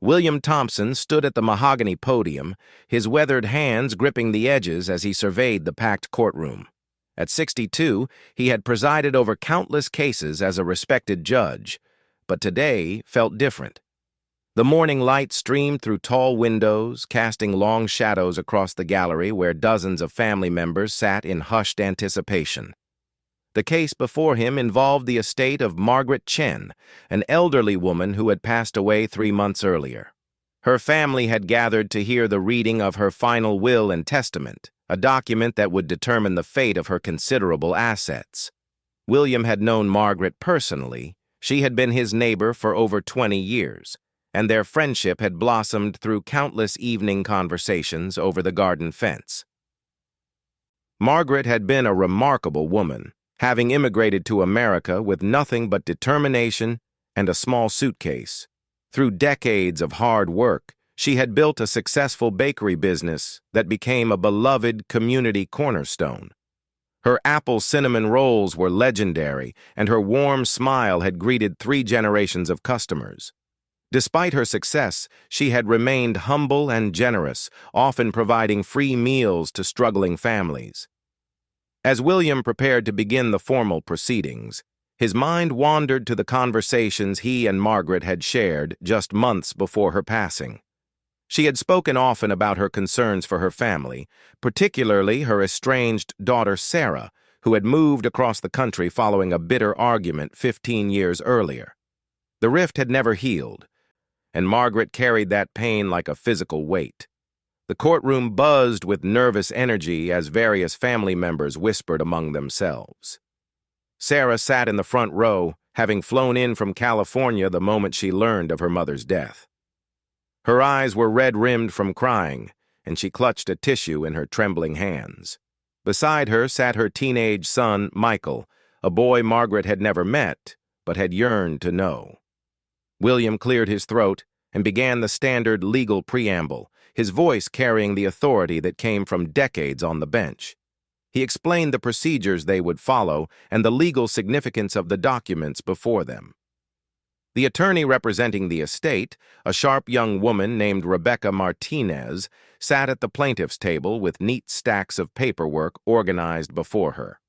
William Thompson stood at the mahogany podium, his weathered hands gripping the edges as he surveyed the packed courtroom. At 62, he had presided over countless cases as a respected judge, but today felt different. The morning light streamed through tall windows, casting long shadows across the gallery where dozens of family members sat in hushed anticipation. The case before him involved the estate of Margaret Chen, an elderly woman who had passed away 3 months earlier. Her family had gathered to hear the reading of her final will and testament, a document that would determine the fate of her considerable assets. William had known Margaret personally. She had been his neighbor for over 20 years, and their friendship had blossomed through countless evening conversations over the garden fence. Margaret had been a remarkable woman, having immigrated to America with nothing but determination and a small suitcase. Through decades of hard work, she had built a successful bakery business that became a beloved community cornerstone. Her apple cinnamon rolls were legendary, and her warm smile had greeted 3 generations of customers. Despite her success, she had remained humble and generous, often providing free meals to struggling families. As William prepared to begin the formal proceedings, his mind wandered to the conversations he and Margaret had shared just months before her passing. She had spoken often about her concerns for her family, particularly her estranged daughter Sarah, who had moved across the country following a bitter argument 15 years earlier. The rift had never healed, and Margaret carried that pain like a physical weight. The courtroom buzzed with nervous energy as various family members whispered among themselves. Sarah sat in the front row, having flown in from California the moment she learned of her mother's death. Her eyes were red-rimmed from crying, and she clutched a tissue in her trembling hands. Beside her sat her teenage son, Michael, a boy Margaret had never met, but had yearned to know. William cleared his throat and began the standard legal preamble, his voice carrying the authority that came from decades on the bench. He explained the procedures they would follow and the legal significance of the documents before them. The attorney representing the estate, a sharp young woman named Rebecca Martinez, sat at the plaintiff's table with neat stacks of paperwork organized before her.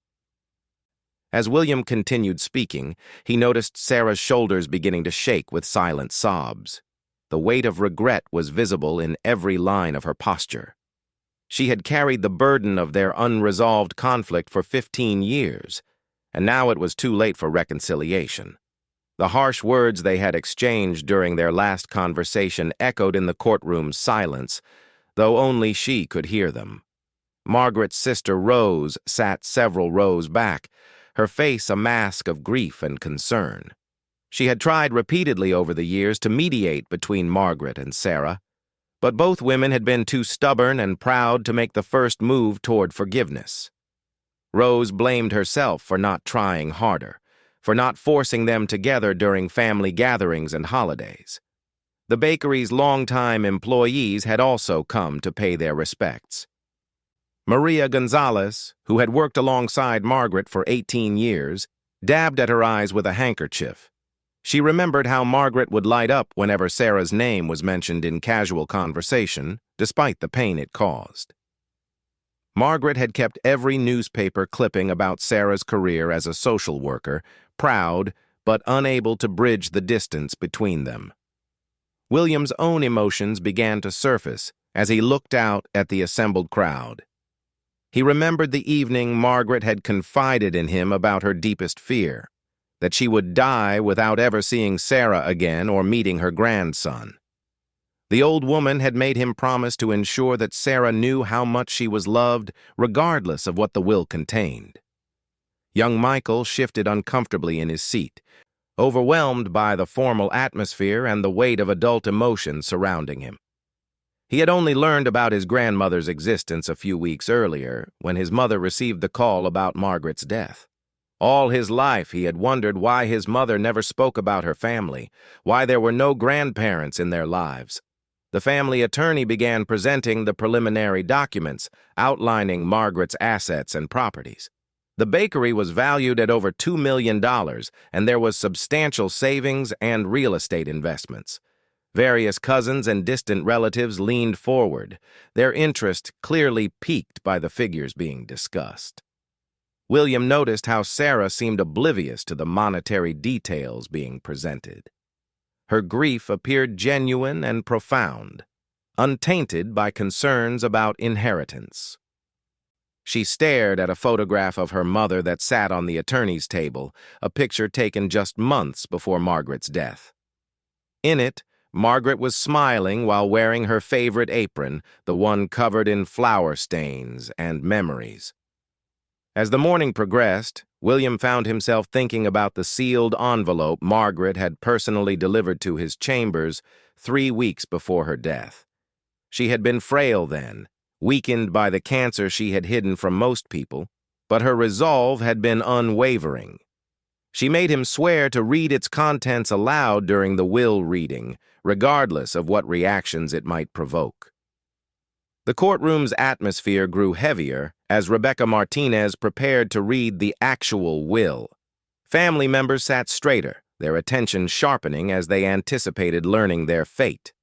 As William continued speaking, he noticed Sarah's shoulders beginning to shake with silent sobs. The weight of regret was visible in every line of her posture. She had carried the burden of their unresolved conflict for 15 years, and now it was too late for reconciliation. The harsh words they had exchanged during their last conversation echoed in the courtroom's silence, though only she could hear them. Margaret's sister Rose sat several rows back, her face a mask of grief and concern. She had tried repeatedly over the years to mediate between Margaret and Sarah, but both women had been too stubborn and proud to make the first move toward forgiveness. Rose blamed herself for not trying harder, for not forcing them together during family gatherings and holidays. The bakery's longtime employees had also come to pay their respects. Maria Gonzalez, who had worked alongside Margaret for 18 years, dabbed at her eyes with a handkerchief. She remembered how Margaret would light up whenever Sarah's name was mentioned in casual conversation, despite the pain it caused. Margaret had kept every newspaper clipping about Sarah's career as a social worker, proud but unable to bridge the distance between them. William's own emotions began to surface as he looked out at the assembled crowd. He remembered the evening Margaret had confided in him about her deepest fear, that she would die without ever seeing Sarah again or meeting her grandson. The old woman had made him promise to ensure that Sarah knew how much she was loved, regardless of what the will contained. Young Michael shifted uncomfortably in his seat, overwhelmed by the formal atmosphere and the weight of adult emotion surrounding him. He had only learned about his grandmother's existence a few weeks earlier, when his mother received the call about Margaret's death. All his life he had wondered why his mother never spoke about her family, why there were no grandparents in their lives. The family attorney began presenting the preliminary documents outlining Margaret's assets and properties. The bakery was valued at over $2 million, and there was substantial savings and real estate investments. Various cousins and distant relatives leaned forward, their interest clearly piqued by the figures being discussed. William noticed how Sarah seemed oblivious to the monetary details being presented. Her grief appeared genuine and profound, untainted by concerns about inheritance. She stared at a photograph of her mother that sat on the attorney's table, a picture taken just months before Margaret's death. In it, Margaret was smiling while wearing her favorite apron, the one covered in flower stains and memories. As the morning progressed, William found himself thinking about the sealed envelope Margaret had personally delivered to his chambers 3 weeks before her death. She had been frail then, weakened by the cancer she had hidden from most people, but her resolve had been unwavering. She made him swear to read its contents aloud during the will reading, regardless of what reactions it might provoke. The courtroom's atmosphere grew heavier as Rebecca Martinez prepared to read the actual will. Family members sat straighter, their attention sharpening as they anticipated learning their fate.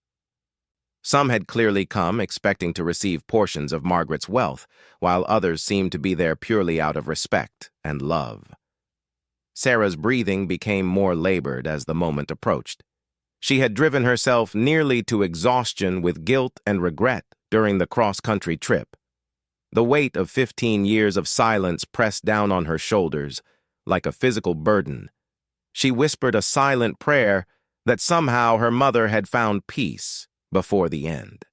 Some had clearly come expecting to receive portions of Margaret's wealth, while others seemed to be there purely out of respect and love. Sarah's breathing became more labored as the moment approached. She had driven herself nearly to exhaustion with guilt and regret during the cross-country trip. The weight of 15 years of silence pressed down on her shoulders like a physical burden. She whispered a silent prayer that somehow her mother had found peace before the end.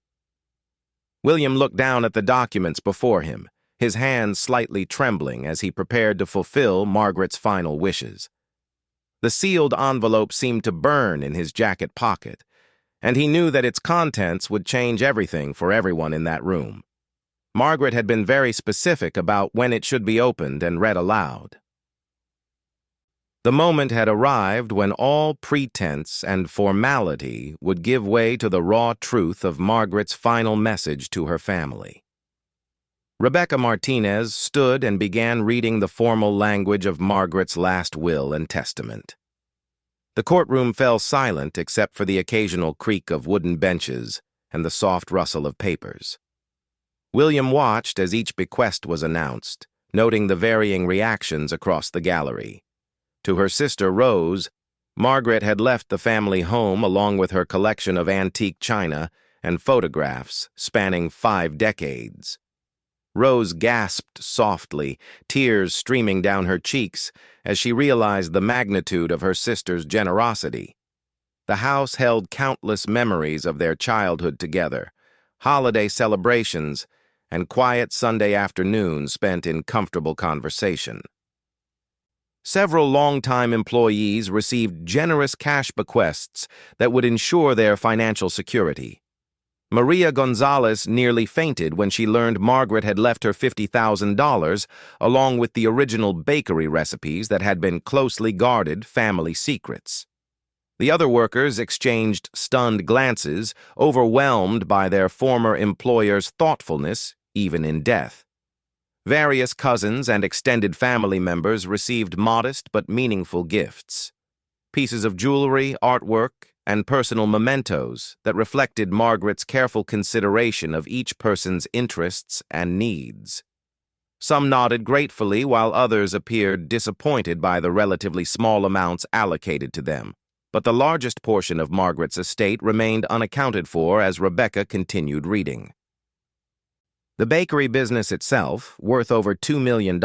William looked down at the documents before him, his hands slightly trembling as he prepared to fulfill Margaret's final wishes. The sealed envelope seemed to burn in his jacket pocket, and he knew that its contents would change everything for everyone in that room. Margaret had been very specific about when it should be opened and read aloud. The moment had arrived when all pretense and formality would give way to the raw truth of Margaret's final message to her family. Rebecca Martinez stood and began reading the formal language of Margaret's last will and testament. The courtroom fell silent except for the occasional creak of wooden benches and the soft rustle of papers. William watched as each bequest was announced, noting the varying reactions across the gallery. To her sister Rose, Margaret had left the family home along with her collection of antique china and photographs spanning 5 decades. Rose gasped softly, tears streaming down her cheeks as she realized the magnitude of her sister's generosity. The house held countless memories of their childhood together, holiday celebrations, and quiet Sunday afternoons spent in comfortable conversation. Several longtime employees received generous cash bequests that would ensure their financial security. Maria Gonzalez nearly fainted when she learned Margaret had left her $50,000 along with the original bakery recipes that had been closely guarded family secrets. The other workers exchanged stunned glances, overwhelmed by their former employer's thoughtfulness, even in death. Various cousins and extended family members received modest but meaningful gifts. Pieces of jewelry, artwork, and personal mementos that reflected Margaret's careful consideration of each person's interests and needs. Some nodded gratefully while others appeared disappointed by the relatively small amounts allocated to them, but the largest portion of Margaret's estate remained unaccounted for as Rebecca continued reading. The bakery business itself, worth over $2 million,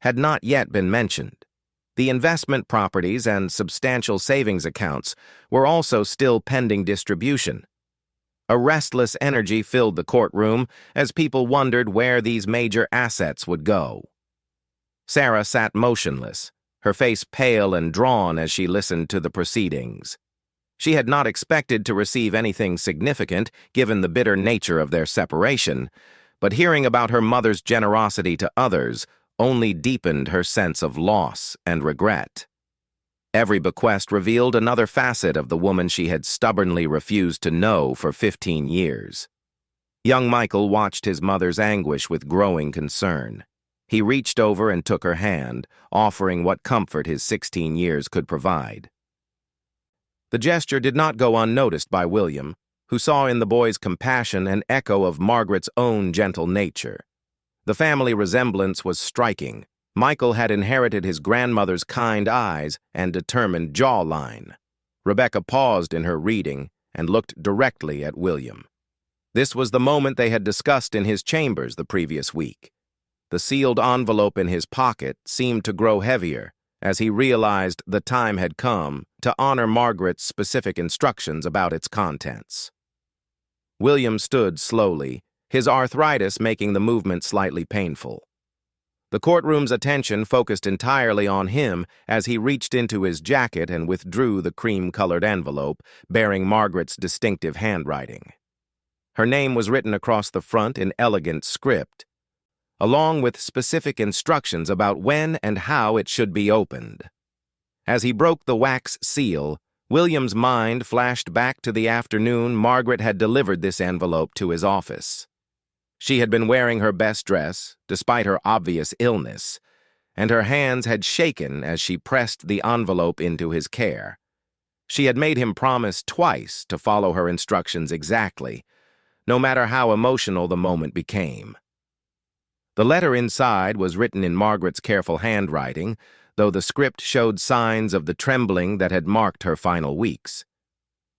had not yet been mentioned. The investment properties and substantial savings accounts were also still pending distribution. A restless energy filled the courtroom as people wondered where these major assets would go. Sarah sat motionless, her face pale and drawn as she listened to the proceedings. She had not expected to receive anything significant given the bitter nature of their separation, but hearing about her mother's generosity to others only deepened her sense of loss and regret. Every bequest revealed another facet of the woman she had stubbornly refused to know for 15 years. Young Michael watched his mother's anguish with growing concern. He reached over and took her hand, offering what comfort his 16 years could provide. The gesture did not go unnoticed by William, who saw in the boy's compassion an echo of Margaret's own gentle nature. The family resemblance was striking. Michael had inherited his grandmother's kind eyes and determined jawline. Rebecca paused in her reading and looked directly at William. This was the moment they had discussed in his chambers the previous week. The sealed envelope in his pocket seemed to grow heavier as he realized the time had come to honor Margaret's specific instructions about its contents. William stood slowly, his arthritis making the movement slightly painful. The courtroom's attention focused entirely on him as he reached into his jacket and withdrew the cream-colored envelope bearing Margaret's distinctive handwriting. Her name was written across the front in elegant script, along with specific instructions about when and how it should be opened. As he broke the wax seal, William's mind flashed back to the afternoon Margaret had delivered this envelope to his office. She had been wearing her best dress, despite her obvious illness, and her hands had shaken as she pressed the envelope into his care. She had made him promise twice to follow her instructions exactly, no matter how emotional the moment became. The letter inside was written in Margaret's careful handwriting, though the script showed signs of the trembling that had marked her final weeks.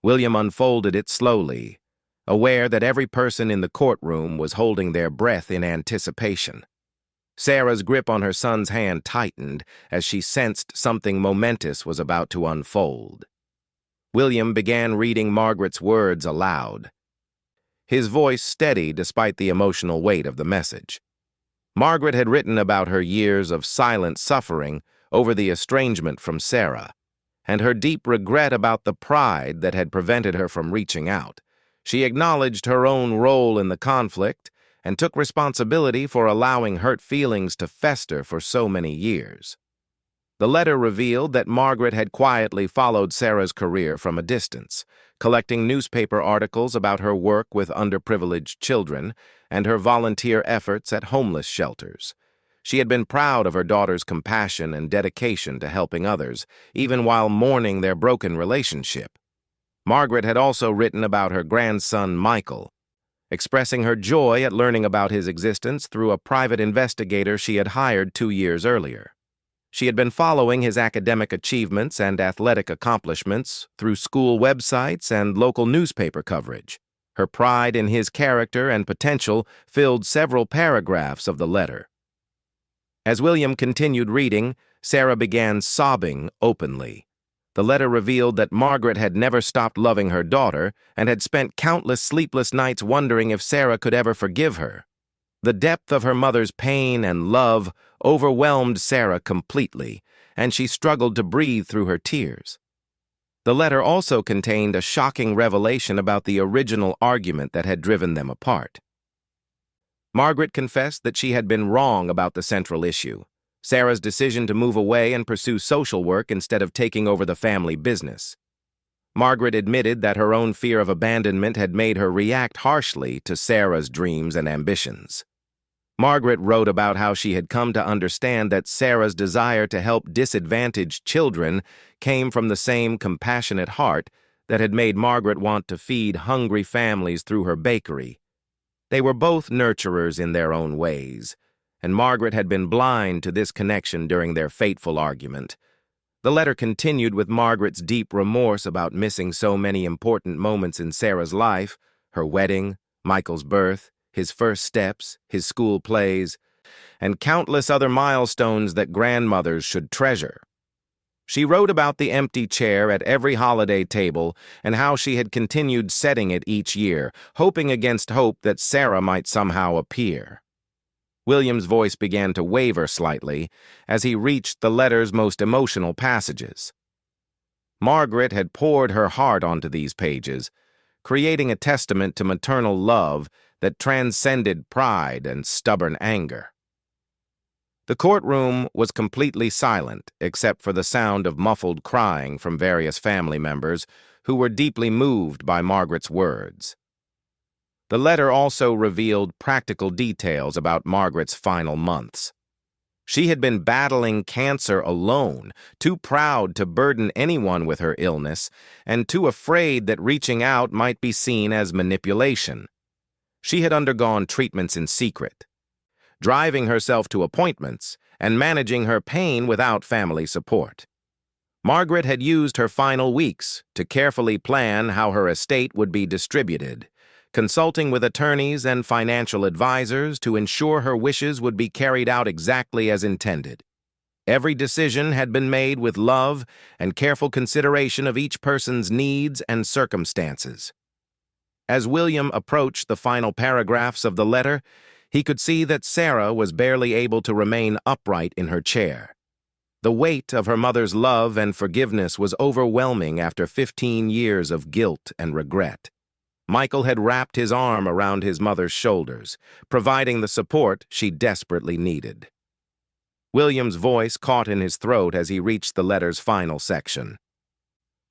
William unfolded it slowly, aware that every person in the courtroom was holding their breath in anticipation. Sarah's grip on her son's hand tightened as she sensed something momentous was about to unfold. William began reading Margaret's words aloud, his voice steady despite the emotional weight of the message. Margaret had written about her years of silent suffering over the estrangement from Sarah, and her deep regret about the pride that had prevented her from reaching out. She acknowledged her own role in the conflict and took responsibility for allowing hurt feelings to fester for so many years. The letter revealed that Margaret had quietly followed Sarah's career from a distance, collecting newspaper articles about her work with underprivileged children and her volunteer efforts at homeless shelters. She had been proud of her daughter's compassion and dedication to helping others, even while mourning their broken relationship. Margaret had also written about her grandson, Michael, expressing her joy at learning about his existence through a private investigator she had hired 2 years earlier. She had been following his academic achievements and athletic accomplishments through school websites and local newspaper coverage. Her pride in his character and potential filled several paragraphs of the letter. As William continued reading, Sarah began sobbing openly. The letter revealed that Margaret had never stopped loving her daughter and had spent countless sleepless nights wondering if Sarah could ever forgive her. The depth of her mother's pain and love overwhelmed Sarah completely, and she struggled to breathe through her tears. The letter also contained a shocking revelation about the original argument that had driven them apart. Margaret confessed that she had been wrong about the central issue, Sarah's decision to move away and pursue social work instead of taking over the family business. Margaret admitted that her own fear of abandonment had made her react harshly to Sarah's dreams and ambitions. Margaret wrote about how she had come to understand that Sarah's desire to help disadvantaged children came from the same compassionate heart that had made Margaret want to feed hungry families through her bakery. They were both nurturers in their own ways, and Margaret had been blind to this connection during their fateful argument. The letter continued with Margaret's deep remorse about missing so many important moments in Sarah's life: her wedding, Michael's birth, his first steps, his school plays, and countless other milestones that grandmothers should treasure. She wrote about the empty chair at every holiday table and how she had continued setting it each year, hoping against hope that Sarah might somehow appear. William's voice began to waver slightly as he reached the letter's most emotional passages. Margaret had poured her heart onto these pages, creating a testament to maternal love that transcended pride and stubborn anger. The courtroom was completely silent except for the sound of muffled crying from various family members who were deeply moved by Margaret's words. The letter also revealed practical details about Margaret's final months. She had been battling cancer alone, too proud to burden anyone with her illness, and too afraid that reaching out might be seen as manipulation. She had undergone treatments in secret, driving herself to appointments and managing her pain without family support. Margaret had used her final weeks to carefully plan how her estate would be distributed, consulting with attorneys and financial advisors to ensure her wishes would be carried out exactly as intended. Every decision had been made with love and careful consideration of each person's needs and circumstances. As William approached the final paragraphs of the letter, he could see that Sarah was barely able to remain upright in her chair. The weight of her mother's love and forgiveness was overwhelming after 15 years of guilt and regret. Michael had wrapped his arm around his mother's shoulders, providing the support she desperately needed. William's voice caught in his throat as he reached the letter's final section.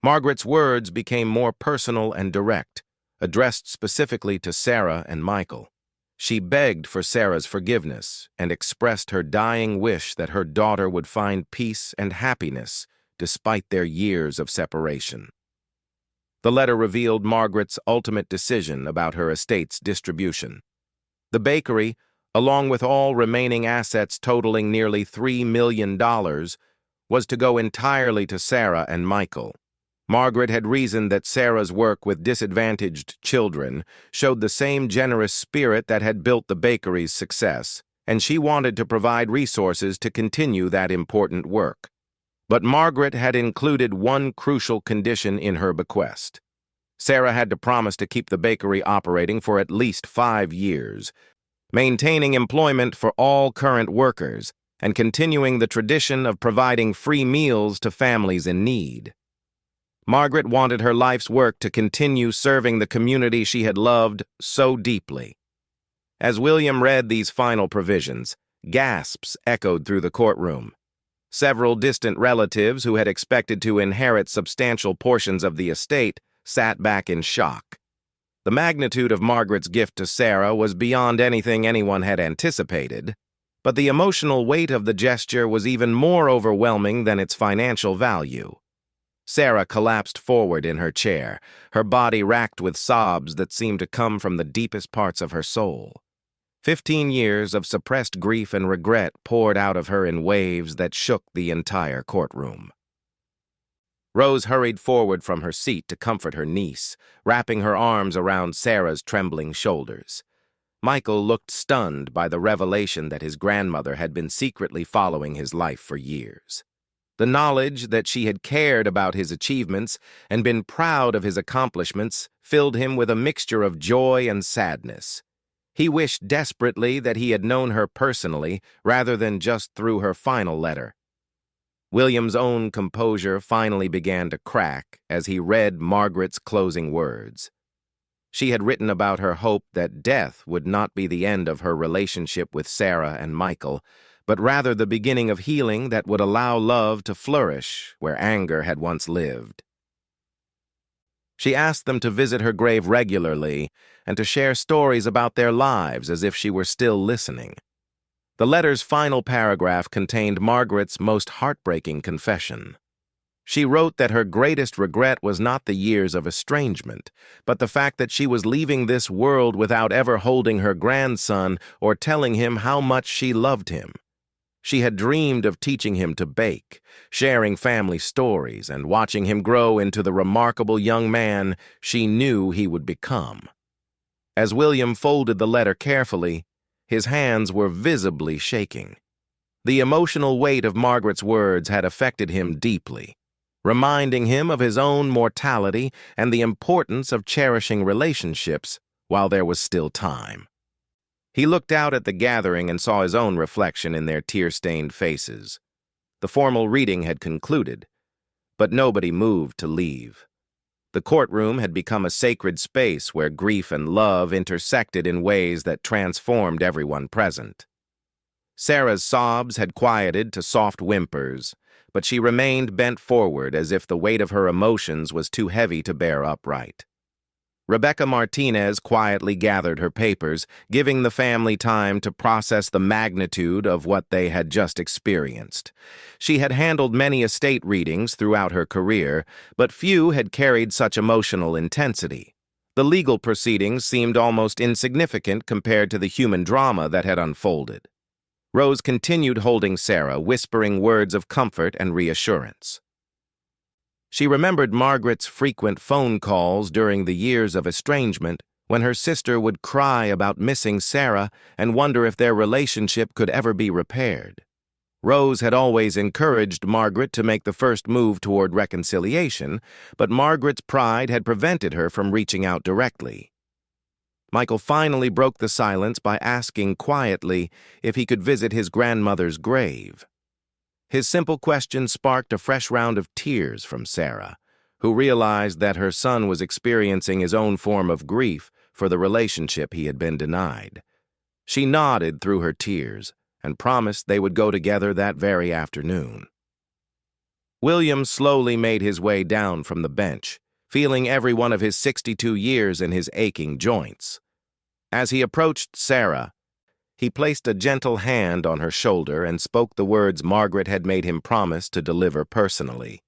Margaret's words became more personal and direct, addressed specifically to Sarah and Michael. She begged for Sarah's forgiveness and expressed her dying wish that her daughter would find peace and happiness despite their years of separation. The letter revealed Margaret's ultimate decision about her estate's distribution. The bakery, along with all remaining assets totaling nearly $3 million, was to go entirely to Sarah and Michael. Margaret had reasoned that Sarah's work with disadvantaged children showed the same generous spirit that had built the bakery's success, and she wanted to provide resources to continue that important work. But Margaret had included one crucial condition in her bequest. Sarah had to promise to keep the bakery operating for at least 5 years, maintaining employment for all current workers, and continuing the tradition of providing free meals to families in need. Margaret wanted her life's work to continue serving the community she had loved so deeply. As William read these final provisions, gasps echoed through the courtroom. Several distant relatives who had expected to inherit substantial portions of the estate sat back in shock. The magnitude of Margaret's gift to Sarah was beyond anything anyone had anticipated, but the emotional weight of the gesture was even more overwhelming than its financial value. Sarah collapsed forward in her chair, her body racked with sobs that seemed to come from the deepest parts of her soul. 15 years of suppressed grief and regret poured out of her in waves that shook the entire courtroom. Rose hurried forward from her seat to comfort her niece, wrapping her arms around Sarah's trembling shoulders. Michael looked stunned by the revelation that his grandmother had been secretly following his life for years. The knowledge that she had cared about his achievements and been proud of his accomplishments filled him with a mixture of joy and sadness. He wished desperately that he had known her personally rather than just through her final letter. William's own composure finally began to crack as he read Margaret's closing words. She had written about her hope that death would not be the end of her relationship with Sarah and Michael, but rather the beginning of healing that would allow love to flourish where anger had once lived. She asked them to visit her grave regularly and to share stories about their lives as if she were still listening. The letter's final paragraph contained Margaret's most heartbreaking confession. She wrote that her greatest regret was not the years of estrangement, but the fact that she was leaving this world without ever holding her grandson or telling him how much she loved him. She had dreamed of teaching him to bake, sharing family stories, and watching him grow into the remarkable young man she knew he would become. As William folded the letter carefully, his hands were visibly shaking. The emotional weight of Margaret's words had affected him deeply, reminding him of his own mortality and the importance of cherishing relationships while there was still time. He looked out at the gathering and saw his own reflection in their tear-stained faces. The formal reading had concluded, but nobody moved to leave. The courtroom had become a sacred space where grief and love intersected in ways that transformed everyone present. Sarah's sobs had quieted to soft whimpers, but she remained bent forward as if the weight of her emotions was too heavy to bear upright. Rebecca Martinez quietly gathered her papers, giving the family time to process the magnitude of what they had just experienced. She had handled many estate readings throughout her career, but few had carried such emotional intensity. The legal proceedings seemed almost insignificant compared to the human drama that had unfolded. Rose continued holding Sarah, whispering words of comfort and reassurance. She remembered Margaret's frequent phone calls during the years of estrangement when her sister would cry about missing Sarah and wonder if their relationship could ever be repaired. Rose had always encouraged Margaret to make the first move toward reconciliation, but Margaret's pride had prevented her from reaching out directly. Michael finally broke the silence by asking quietly if he could visit his grandmother's grave. His simple question sparked a fresh round of tears from Sarah, who realized that her son was experiencing his own form of grief for the relationship he had been denied. She nodded through her tears and promised they would go together that very afternoon. William slowly made his way down from the bench, feeling every one of his 62 years in his aching joints. As he approached Sarah, he placed a gentle hand on her shoulder and spoke the words Margaret had made him promise to deliver personally.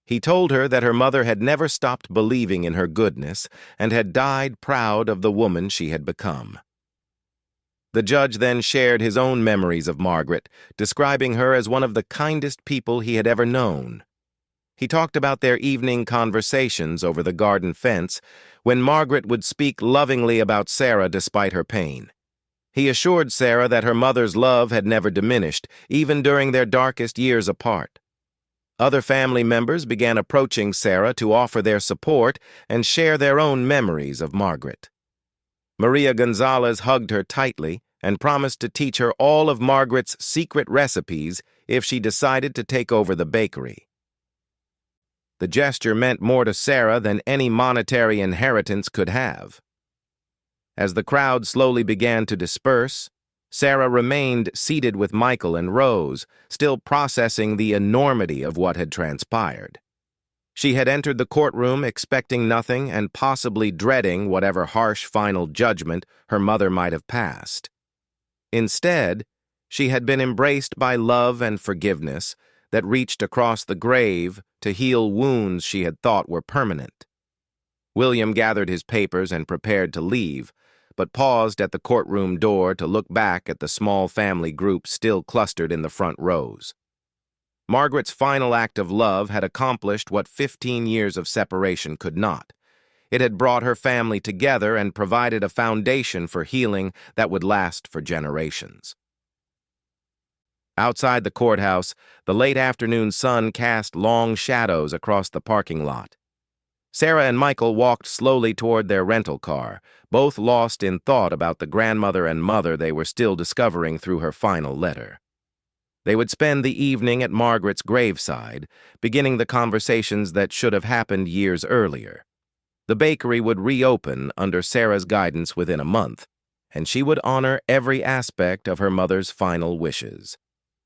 He told her that her mother had never stopped believing in her goodness and had died proud of the woman she had become. The judge then shared his own memories of Margaret, describing her as one of the kindest people he had ever known. He talked about their evening conversations over the garden fence when Margaret would speak lovingly about Sarah despite her pain. He assured Sarah that her mother's love had never diminished, even during their darkest years apart. Other family members began approaching Sarah to offer their support and share their own memories of Margaret. Maria Gonzalez hugged her tightly and promised to teach her all of Margaret's secret recipes if she decided to take over the bakery. The gesture meant more to Sarah than any monetary inheritance could have. As the crowd slowly began to disperse, Sarah remained seated with Michael and Rose, still processing the enormity of what had transpired. She had entered the courtroom expecting nothing and possibly dreading whatever harsh final judgment her mother might have passed. Instead, she had been embraced by love and forgiveness that reached across the grave to heal wounds she had thought were permanent. William gathered his papers and prepared to leave, but paused at the courtroom door to look back at the small family group still clustered in the front rows. Margaret's final act of love had accomplished what 15 years of separation could not. It had brought her family together and provided a foundation for healing that would last for generations. Outside the courthouse, the late afternoon sun cast long shadows across the parking lot. Sarah and Michael walked slowly toward their rental car, both lost in thought about the grandmother and mother they were still discovering through her final letter. They would spend the evening at Margaret's graveside, beginning the conversations that should have happened years earlier. The bakery would reopen under Sarah's guidance within a month, and she would honor every aspect of her mother's final wishes.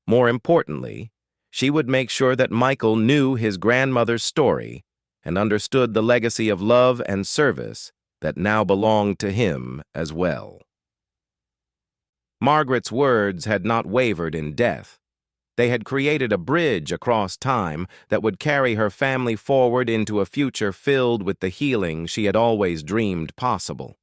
More importantly, she would make sure that Michael knew his grandmother's story and understood the legacy of love and service that now belonged to him as well. Margaret's words had not wavered in death. They had created a bridge across time that would carry her family forward into a future filled with the healing she had always dreamed possible.